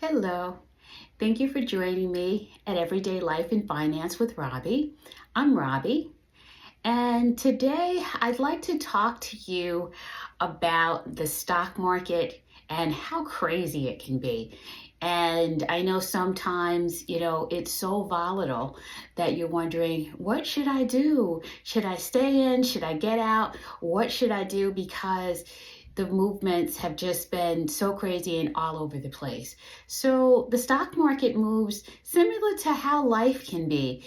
Hello. Thank you for joining me at Everyday Life in Finance with Robbie. I'm Robbie, and today I'd like to talk to you about the stock market and how crazy it can be. And I know sometimes, it's so volatile that you're wondering, what should I do? Should I stay in? Should I get out? What should I do? Because the movements have just been so crazy and all over the place. So the stock market moves similar to how life can be.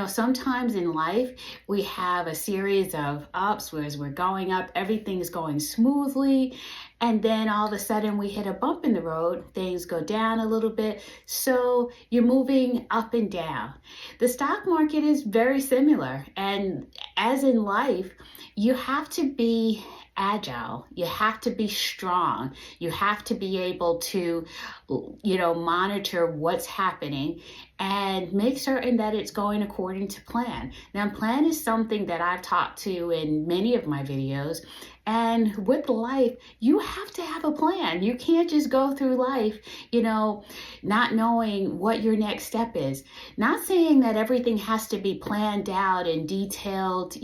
Sometimes in life we have a series of ups where as we're going up, everything's going smoothly. And then all of a sudden we hit a bump in the road, things go down a little bit. So you're moving up and down. The stock market is very similar. And as in life, you have to be agile. You have to be strong. You have to be able to, monitor what's happening and make certain that it's going according to plan. Now, plan is something that I've talked to in many of my videos. And with life, you have to have a plan. You can't just go through life, not knowing what your next step is. Not saying that everything has to be planned out and detailed,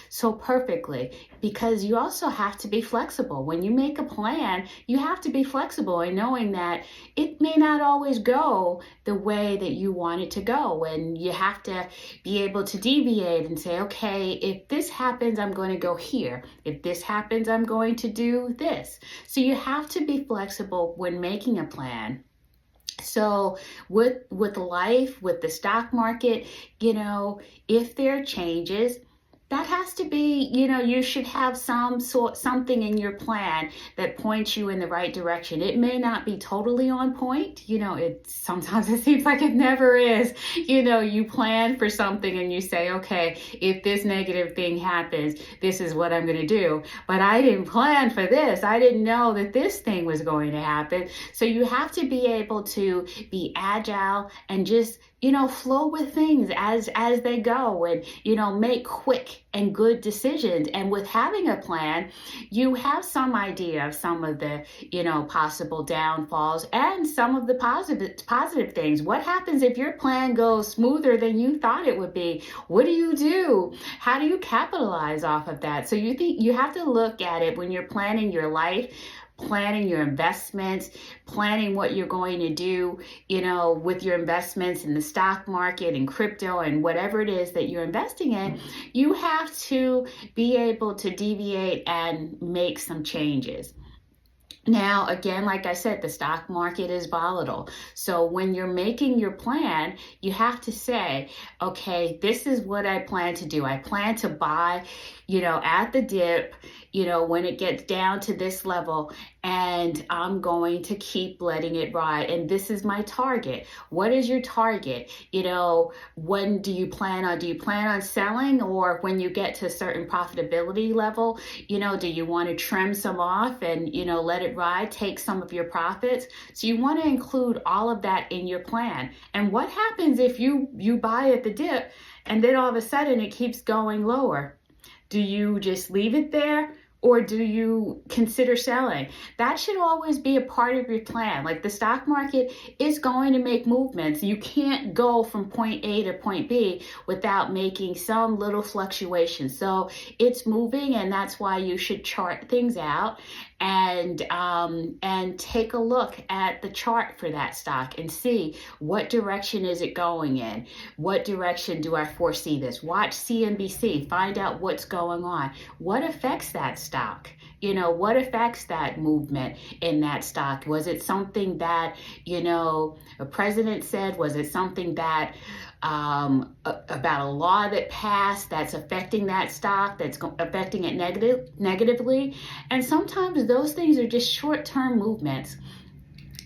so perfectly, because you also have to be flexible. When you make a plan, you have to be flexible and knowing that it may not always go the way that you want it to go. And you have to be able to deviate and say, okay, if this happens, I'm going to go here. If this happens, I'm going to do this. So you have to be flexible when making a plan. So with life, with the stock market, if there are changes, that has to be, you should have something in your plan that points you in the right direction. It may not be totally on point. Sometimes it seems like it never is. You plan for something and you say, okay, if this negative thing happens, this is what I'm going to do. But I didn't plan for this. I didn't know that this thing was going to happen. So you have to be able to be agile and just flow with things as they go and, make quick and good decisions. And with having a plan, you have some idea of some of the, possible downfalls and some of the positive things. What happens if your plan goes smoother than you thought it would be? What do you do? How do you capitalize off of that? So you have to look at it when you're planning your life, planning your investments, planning what you're going to do, with your investments in the stock market and crypto and whatever it is that you're investing in, you have to be able to deviate and make some changes. Now, again, like I said, the stock market is volatile. So when you're making your plan, you have to say, okay, this is what I plan to do. I plan to buy, at the dip, when it gets down to this level, and I'm going to keep letting it ride. And this is my target. What is your target? When do you plan on selling, or when you get to a certain profitability level, do you want to trim some off and, let it ride, take some of your profits? So you want to include all of that in your plan. And what happens if you buy at the dip and then all of a sudden it keeps going lower? Do you just leave it there? Or do you consider selling? That should always be a part of your plan. Like the stock market is going to make movements. You can't go from point A to point B without making some little fluctuation. So it's moving, and that's why you should chart things out and take a look at the chart for that stock and see what direction is it going in. What direction do I foresee this? Watch CNBC, find out what's going on. What affects that stock? What affects that movement in that stock? Was it something that, a president said? Was it something that about a law that passed that's affecting that stock, that's affecting it negatively? And sometimes those things are just short-term movements.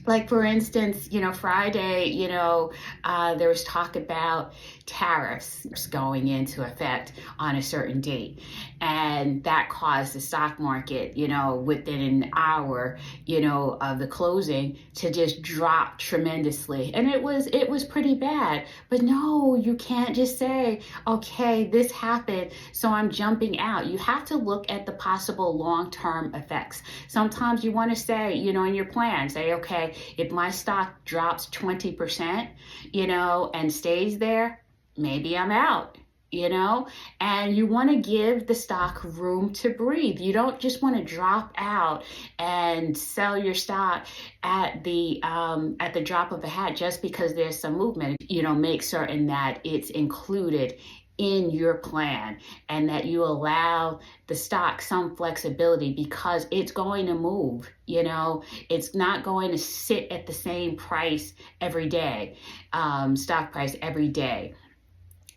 Like, for instance, Friday, there was talk about tariffs going into effect on a certain date. And that caused the stock market, within an hour, of the closing to just drop tremendously. And it was pretty bad. But no, you can't just say, okay, this happened, so I'm jumping out. You have to look at the possible long-term effects. Sometimes you want to say, in your plan, say, okay, okay, if my stock drops 20%, and stays there, maybe I'm out. And you want to give the stock room to breathe. You don't just want to drop out and sell your stock at the drop of a hat just because there's some movement. Make certain that it's included in your plan and that you allow the stock some flexibility, because it's going to move. It's not going to sit at the same price every day, stock price every day.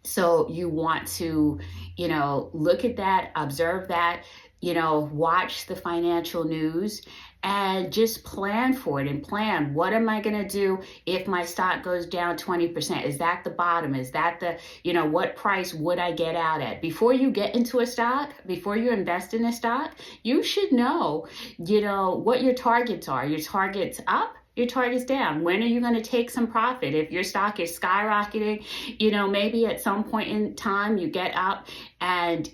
So you want to, look at that, observe that, watch the financial news and just plan for it and plan, what am I going to do if my stock goes down 20%? Is that the bottom? Is that what price would I get out at? Before you get into a stock, before you invest in a stock, you should know, what your targets are. Your targets up, your target's down. When are you going to take some profit? If your stock is skyrocketing, maybe at some point in time you get up and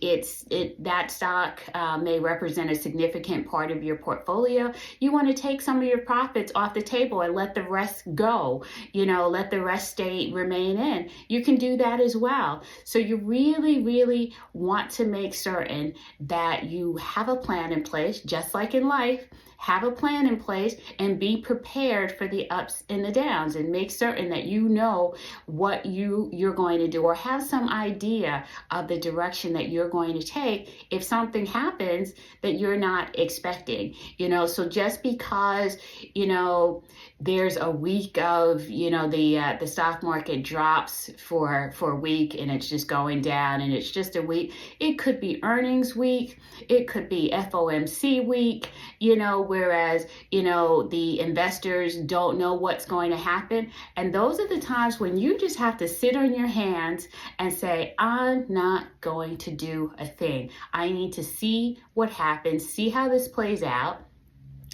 that stock may represent a significant part of your portfolio. You want to take some of your profits off the table and let the rest go, let the rest remain in. You can do that as well. So you really, really want to make certain that you have a plan in place, just like in life. Have a plan in place and be prepared for the ups and the downs, and make certain that you know what you're going to do, or have some idea of the direction that you're going to take if something happens that you're not expecting. So just because, there's a week of, the stock market drops for a week and it's just going down and it's just a week. It could be earnings week. It could be FOMC week, whereas, the investors don't know what's going to happen. And those are the times when you just have to sit on your hands and say, I'm not going to do a thing. I need to see what happens, see how this plays out.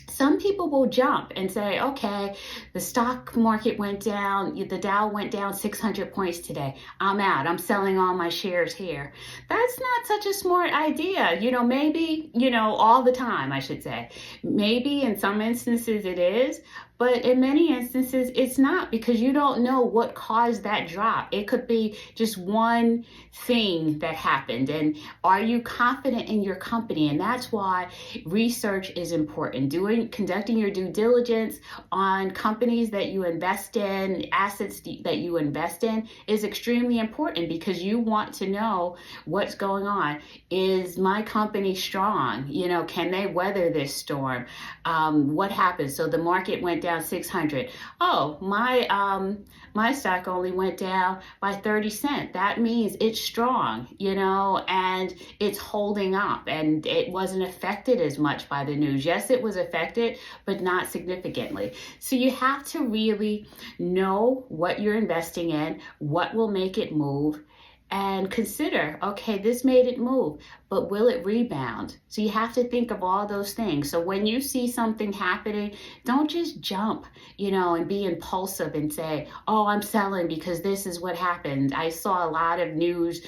Some people will jump and say, okay, the stock market went down, the Dow went down 600 points today. I'm out. I'm selling all my shares here. That's not such a smart idea. Maybe, all the time, I should say. Maybe in some instances it is, but in many instances it's not, because you don't know what caused that drop. It could be just one thing that happened. And are you confident in your company? And that's why research is important. Conducting your due diligence on companies that you invest in, assets that you invest in, is extremely important, because you want to know what's going on. Is my company strong? Can they weather this storm? What happens? So the market went down 600. Oh, my stock only went down by 30 cents. That means it's strong, and it's holding up, and it wasn't affected as much by the news. Yes, it was affected, but not significantly. So you have to really know what you're investing in, what will make it move, and consider, okay, this made it move, but will it rebound? So you have to think of all those things. So when you see something happening, don't just jump, and be impulsive and say, oh, I'm selling because this is what happened. I saw a lot of news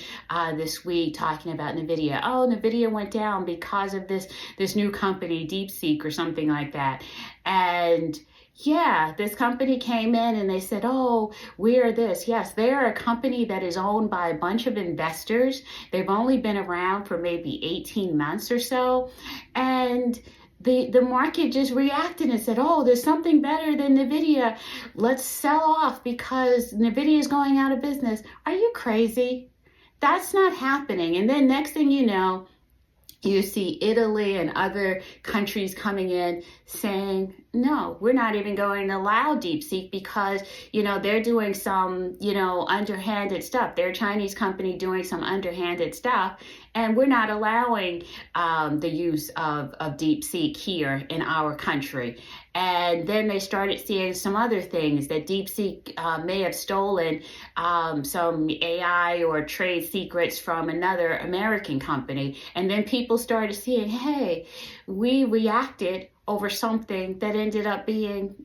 this week talking about NVIDIA. Oh, NVIDIA went down because of this new company, DeepSeek or something like that. And yeah, this company came in and they said, oh, we're this. Yes, they're a company that is owned by a bunch of investors. They've only been around for maybe 18 months or so. And the market just reacted and said, oh, there's something better than NVIDIA. Let's sell off because NVIDIA is going out of business. Are you crazy? That's not happening. And then next thing you know, you see Italy and other countries coming in saying, no, we're not even going to allow DeepSeek because, they're doing some, underhanded stuff. They're a Chinese company doing some underhanded stuff. And we're not allowing the use of DeepSeek here in our country. And then they started seeing some other things, that DeepSeek may have stolen some AI or trade secrets from another American company. And then people started seeing, hey, we reacted over something that ended up being,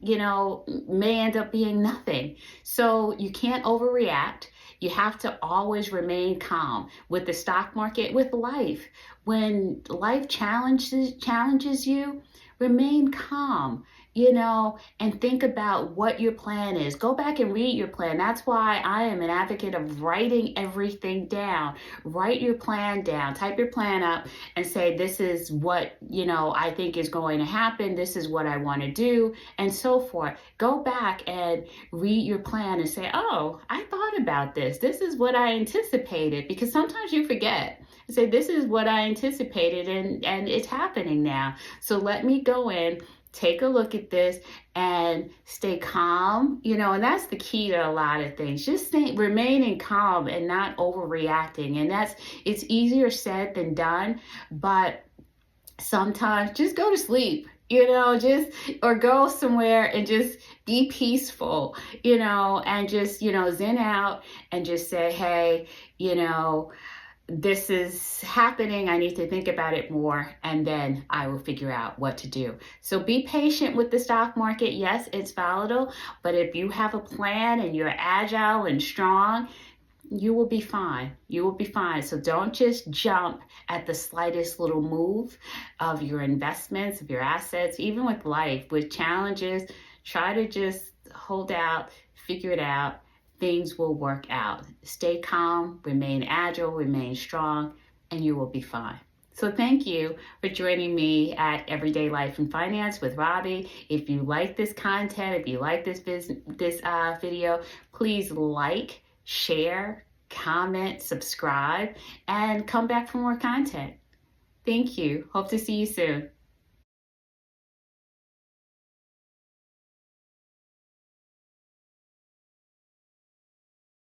may end up being nothing. So you can't overreact. You have to always remain calm with the stock market, with life. When life challenges you, remain calm. and think about what your plan is. Go back and read your plan. That's why I am an advocate of writing everything down. Write your plan down. Type your plan up and say, this is what, I think is going to happen. This is what I want to do, and so forth. Go back and read your plan and say, oh, I thought about this. This is what I anticipated, because sometimes you forget. Say, this is what I anticipated, and it's happening now. So let me go in, take a look at this, and stay calm, and that's the key to a lot of things. Just remaining calm and not overreacting. And it's easier said than done, but sometimes just go to sleep, or go somewhere and just be peaceful, and just, zen out and just say, hey, this is happening. I need to think about it more, and then I will figure out what to do. So be patient with the stock market. Yes, it's volatile, but if you have a plan and you're agile and strong, you will be fine. You will be fine. So don't just jump at the slightest little move of your investments, of your assets, even with life, with challenges. Try to just hold out, figure it out. Things will work out. Stay calm, remain agile, remain strong, and you will be fine. So thank you for joining me at Everyday Life and Finance with Robbie. If you like this content, if you like this video, please like, share, comment, subscribe, and come back for more content. Thank you. Hope to see you soon.